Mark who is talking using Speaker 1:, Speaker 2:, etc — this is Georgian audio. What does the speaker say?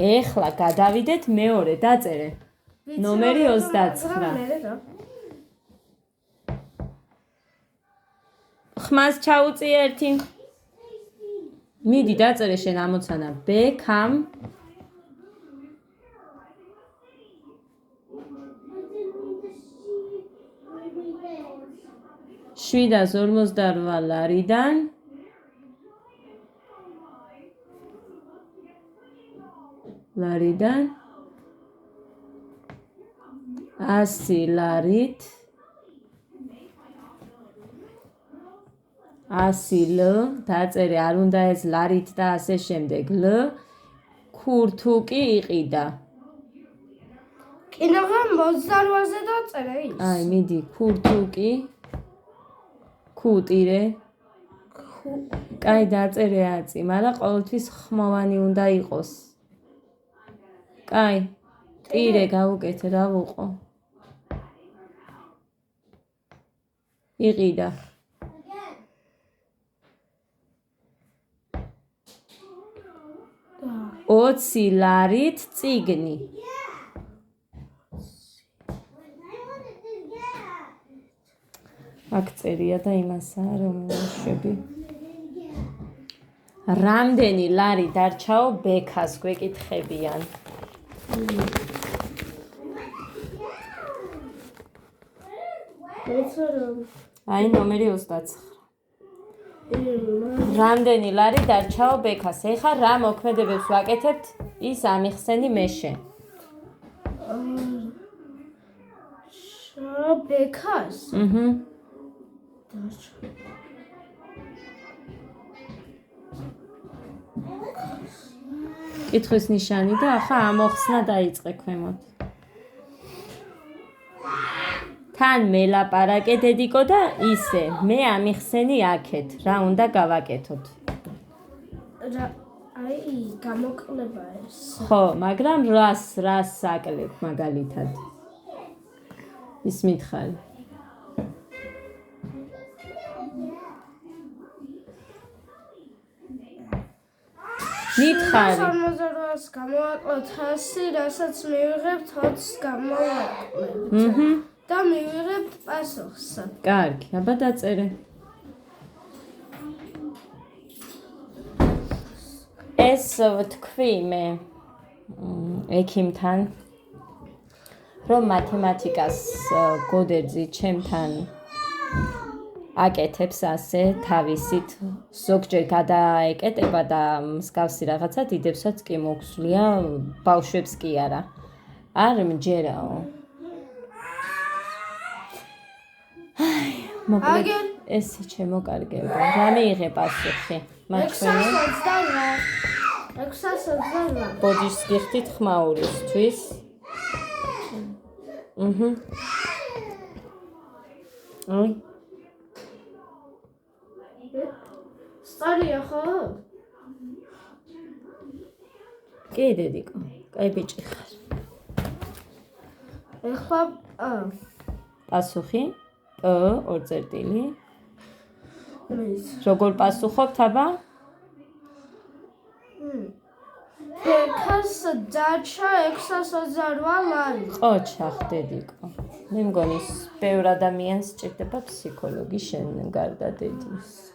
Speaker 1: ეხლა გადავიდეთ მეორე დაწერე. ნომერი 29. ხმას ჩაუწიე ერთი. მიდი დაწერე შენ ამოცანა. ბექამ 758 ლარიდან 100 ლარით 100 ლ დაწერე არ უნდა ეს ლარით და ასე შემდეგ ლ ქურთუკი იყიდა.
Speaker 2: კინოღა 28-ზე დაწერე ის.
Speaker 1: აი მიდი ქურთუკი ქუტირე კაი დაწერე აწი, მაგრამ ყოველთვის ხმოვანი უნდა იყოს. კაი ტირე გავუკეთე რა ვუყო. იყიდა. და 20 ლარით წიგნი. აქ წერია და იმასაა რომ ვუშვები. რამდენი ლარი დარჩაო ბექას გვეკითხებიან. აი ნომერი 29. რამდენი ლარი დარჩაო ბექას. ეხლა რა მოქმედებებს ვაკეთებთ ის ამიხსენი მეშე.
Speaker 2: ბექას?
Speaker 1: კითხვის ნიშანი და ახლა ამოხსნა დაიწყე ქვემოთ. თან მელაპარაკე დედიკო და ისე მე ამიხსენი აქეთ რა უნდა გავაკეთოთ.
Speaker 2: აი გამოკლება ეს.
Speaker 1: ხო, მაგრამ რას აკლებ მაგალითად? ის მითხარი. მითხარი.
Speaker 2: 68-ს გამოვაკლოთ 100, რასაც მივიღებთ 20 გამოვაკლებ. და მივიღებთ პასუხს.
Speaker 1: კარგი, აბა დაწერე. ეს ვთქვი მე ექიმთან რომ მათემატიკას გოდერძი ჩემთან აკეთებს ასე თავისით ზოგჯერ გადაეკეტება და მსგავსი რაღაცა დიდებსაც კი მოგვსვლია ბავშვებს კი არა. არ მჯერაო.
Speaker 2: აგერ
Speaker 1: ესე ჩემო კარგებო. რა მიიღე პასუხი?
Speaker 2: 628.
Speaker 1: ბოჯის გიხდით ხმაურისთვის. აი
Speaker 2: სწორია ხო?
Speaker 1: კი დედიკო, კაი ბიჭი ხარ.
Speaker 2: ეხლა
Speaker 1: პასუხი? ორ წერტილი. როგორ პასუხობთ აბა?
Speaker 2: ბექას დარჩა 628 ლარი.
Speaker 1: ხო, ჩახდედიკო. მე მგონი ბევრ ადამიანს სჭირდება ფსიქოლოგი შენ გარდა დედის.